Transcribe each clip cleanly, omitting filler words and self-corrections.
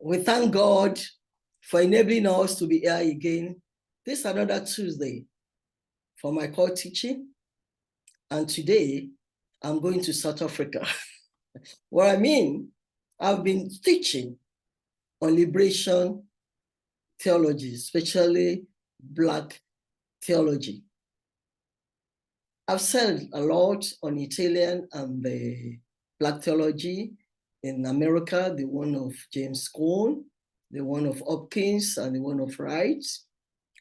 We thank God for enabling us to be here again. This is another Tuesday for my core teaching. And today, I'm going to South Africa. What I mean, I've been teaching on liberation theology, especially Black theology. I've said a lot on Italian and the Black theology in America, the one of James Cone, the one of Hopkins, and the one of Wright.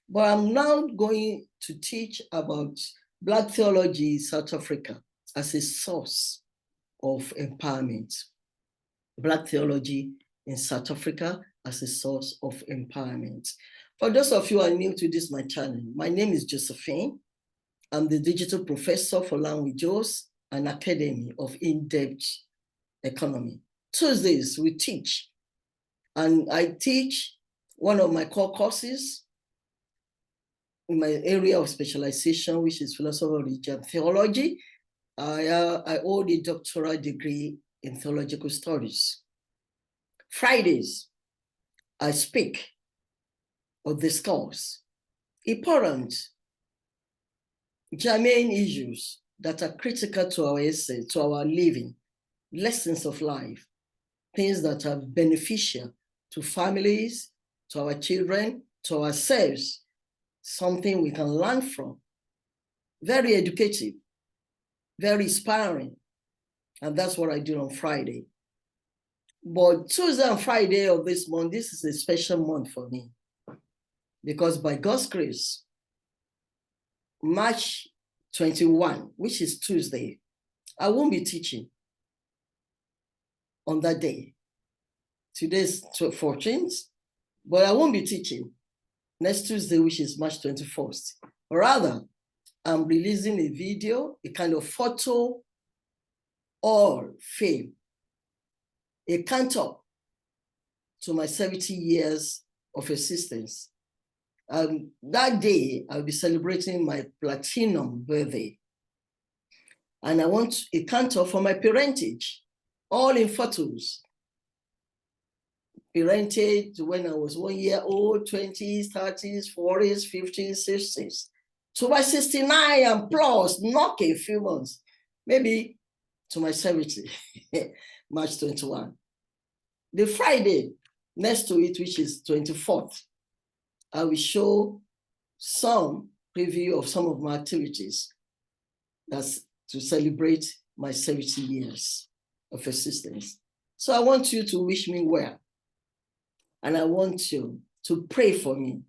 But I'm now going to teach about Black theology in South Africa as a source of empowerment. Black theology in South Africa as a source of empowerment. For those of you who are new to this, my channel, my name is Josephine. I'm the digital professor for languages and Academy of In-Depth Economy. Tuesdays, we teach, and I teach one of my core courses in my area of specialization, which is philosophy of religion theology. I hold a doctoral degree in theological studies. Fridays, I speak or discuss important germane issues that are critical to our essence, to our living, lessons of life, things that are beneficial to families, to our children, to ourselves, something we can learn from. Very educative, very inspiring. And that's what I do on Friday. But Tuesday and Friday of this month, this is a special month for me. Because by God's grace, March 21, which is Tuesday, I won't be teaching on that day. Today's 14th, but I won't be teaching next Tuesday, which is March 21st. Rather, I'm releasing a video, a kind of photo or film, a count-up to my 70 years of existence. That day, I'll be celebrating my platinum birthday. And I want a count-up for my parentage, all in photos. Parentage when I was 1 year old, 20s, 30s, 40s, 50s, 60s. To my 69 and plus, knock a few months, maybe to my 70, March 21. The Friday next to it, which is 24th, I will show some preview of some of my activities. That's to celebrate my 70 years of existence. So I want you to wish me well. And I want you to pray for me.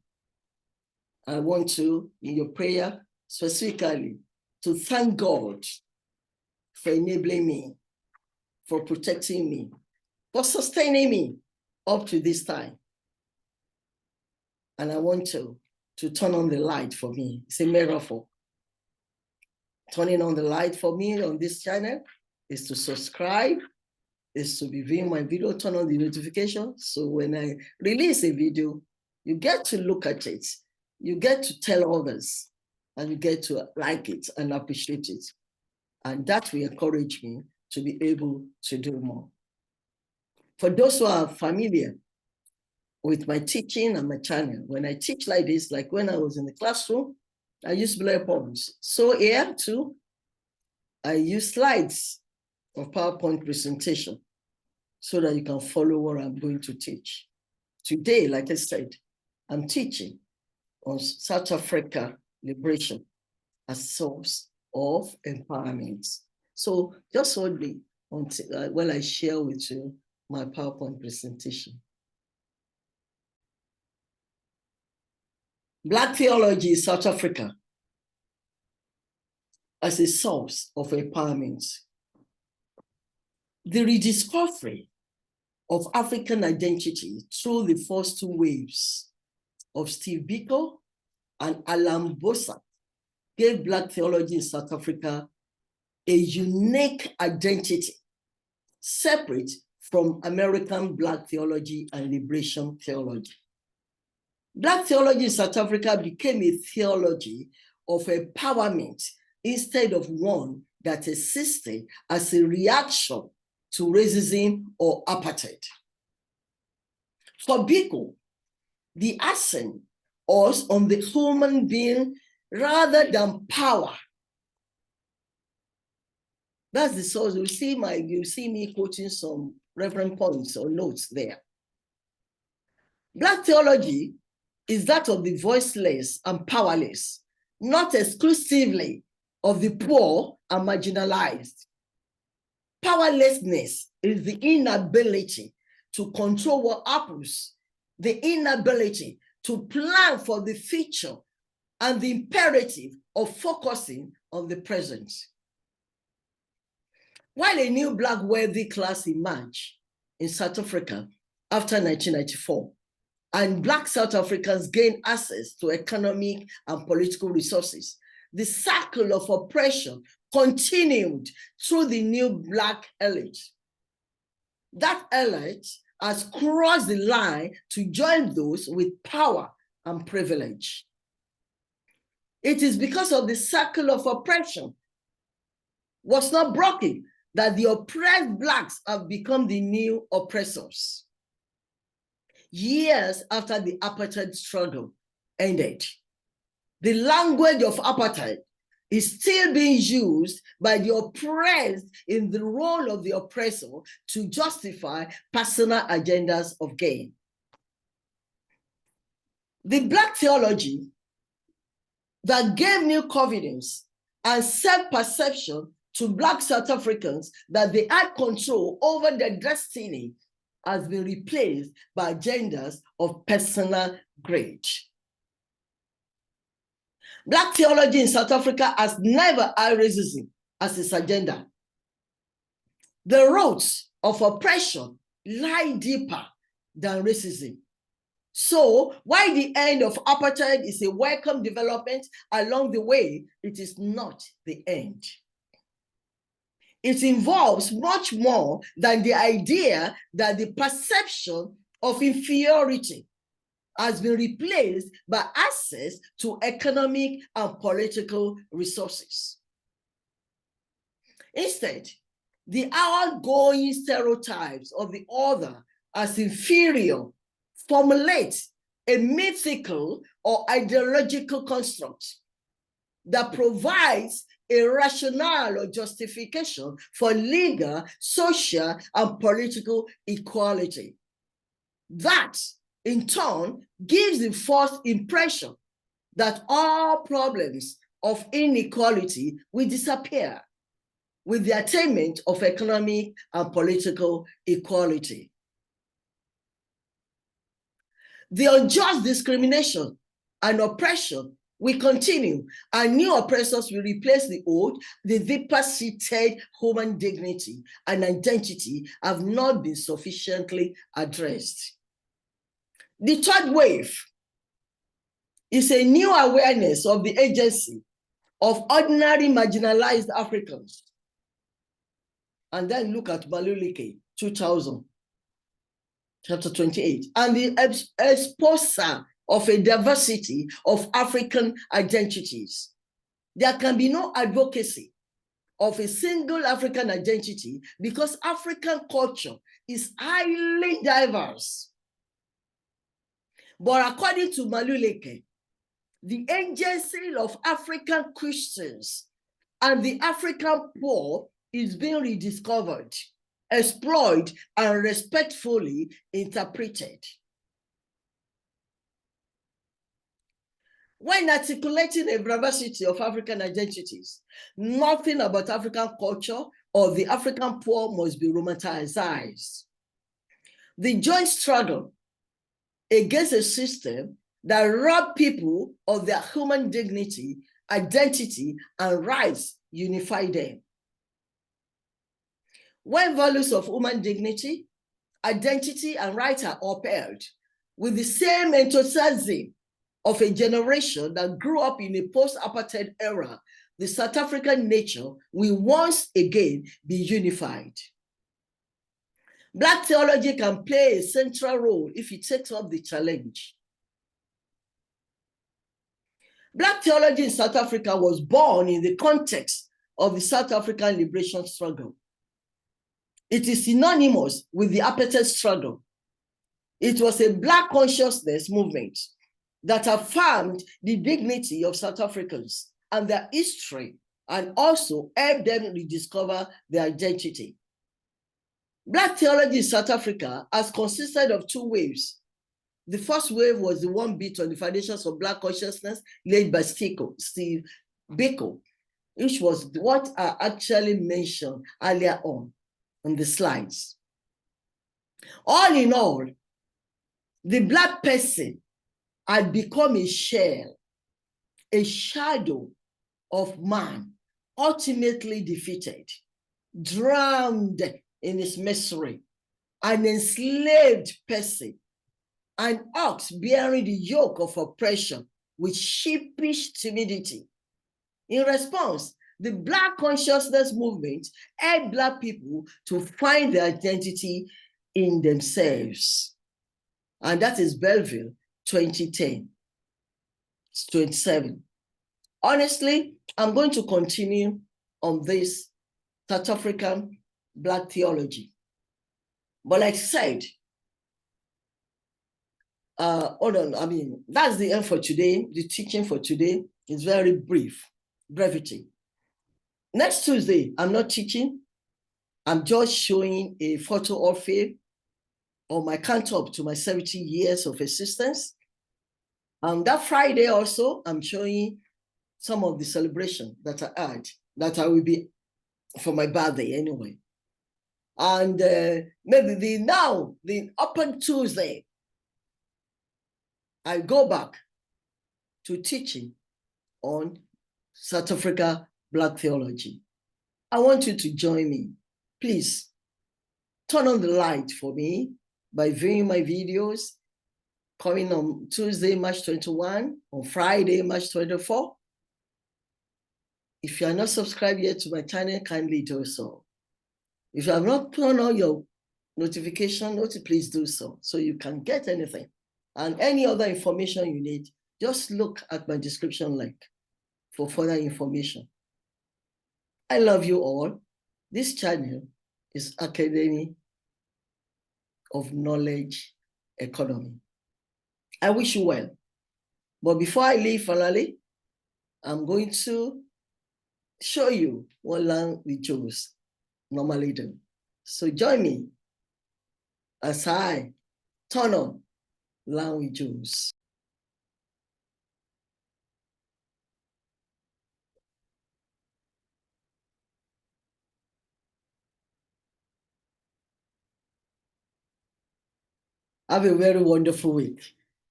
I want you, in your prayer, specifically, to thank God for enabling me, for protecting me, for sustaining me up to this time. And I want you to turn on the light for me. It's a metaphor. Turning on the light for me on this channel is to subscribe, is to be viewing my video, turn on the notification. So when I release a video, you get to look at it, you get to tell others, and you get to like it and appreciate it. And that will encourage me to be able to do more. For those who are familiar with my teaching and my channel, when I teach like this, like when I was in the classroom, I use bullet points. So here too, I use slides of PowerPoint presentation so that you can follow what I'm going to teach. Today, like I said, I'm teaching on South Africa liberation as source of empowerment. So just hold me until while I share with you my PowerPoint presentation. Black theology in South Africa as a source of empowerment. The rediscovery of African identity through the first two waves of Steve Biko and Allan Boesak gave Black theology in South Africa a unique identity, separate from American Black theology and liberation theology. Black theology in South Africa became a theology of empowerment instead of one that existed as a reaction to racism or apartheid. For Biko, the accent was on the human being rather than power. That's the source. You see me quoting some reference points or notes there. Black theology is that of the voiceless and powerless, not exclusively of the poor and marginalized. Powerlessness is the inability to control what happens, the inability to plan for the future, and the imperative of focusing on the present. While a new Black wealthy class emerged in South Africa after 1994, and Black South Africans gained access to economic and political resources, the cycle of oppression continued through the new Black elite. That elite has crossed the line to join those with power and privilege. It is because of the cycle of oppression was not broken that the oppressed Blacks have become the new oppressors. Years after the apartheid struggle ended, the language of apartheid is still being used by the oppressed in the role of the oppressor to justify personal agendas of gain. The Black theology that gave new confidence and self-perception to Black South Africans that they had control over their destiny has been replaced by agendas of personal greed. Black theology in South Africa has never had racism as its agenda. The roots of oppression lie deeper than racism. So, while the end of apartheid is a welcome development along the way, it is not the end. It involves much more than the idea that the perception of inferiority has been replaced by access to economic and political resources. Instead, the outgoing stereotypes of the other as inferior formulate a mythical or ideological construct that provides a rationale or justification for legal, social, and political equality. That, in turn, gives the false impression that all problems of inequality will disappear with the attainment of economic and political equality. The unjust discrimination and oppression will continue, and new oppressors will replace the old. The deeper-seated human dignity and identity have not been sufficiently addressed. The third wave is a new awareness of the agency of ordinary marginalized Africans. And then look at Maluleke, 2000, chapter 28, and the exposure of a diversity of African identities. There can be no advocacy of a single African identity because African culture is highly diverse. But according to Maluleke, the agency of African Christians and the African poor is being rediscovered, explored, and respectfully interpreted. When articulating a diversity of African identities, nothing about African culture or the African poor must be romanticized. The joint struggle against a system that robs people of their human dignity, identity, and rights unify them. When values of human dignity, identity, and rights are upheld with the same enthusiasm of a generation that grew up in a post-apartheid era, the South African nature will once again be unified. Black theology can play a central role if it takes up the challenge. Black theology in South Africa was born in the context of the South African liberation struggle. It is synonymous with the apartheid struggle. It was a Black consciousness movement that affirmed the dignity of South Africans and their history, and also helped them rediscover their identity. Black theology in South Africa has consisted of two waves. The first wave was the one built on the foundations of Black consciousness laid by Steve Biko, which was what I actually mentioned earlier on the slides. All in all, the Black person had become a shell, a shadow of man, ultimately defeated, drowned in his misery, an enslaved person, an ox bearing the yoke of oppression with sheepish timidity. In response, the Black consciousness movement helped Black people to find their identity in themselves. And that is Belleville 2010, 27. Honestly, I'm going to continue on this South African Black theology. But like I said, hold on, that's the end for today. The teaching for today is very brief, brevity. Next Tuesday, I'm not teaching. I'm just showing a photo of it on my count up to my 70 years of existence. That Friday also, I'm showing some of the celebration that I had, that I will be for my birthday anyway. And maybe the upper Tuesday, I go back to teaching on South Africa Black theology. I want you to join me. Please turn on the light for me by viewing my videos coming on Tuesday, March 21, on Friday, March 24. If you are not subscribed yet to my channel, kindly do so. If you have not turned on your notification, please do so you can get anything. And any other information you need, just look at my description link for further information. I love you all. This channel is Academy of Knowledge Economy. I wish you well. But before I leave finally, I'm going to show you what land we Jews normally do. So join me as I turn on land with Jews. Have a very wonderful week.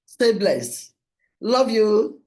Stay blessed. Love you.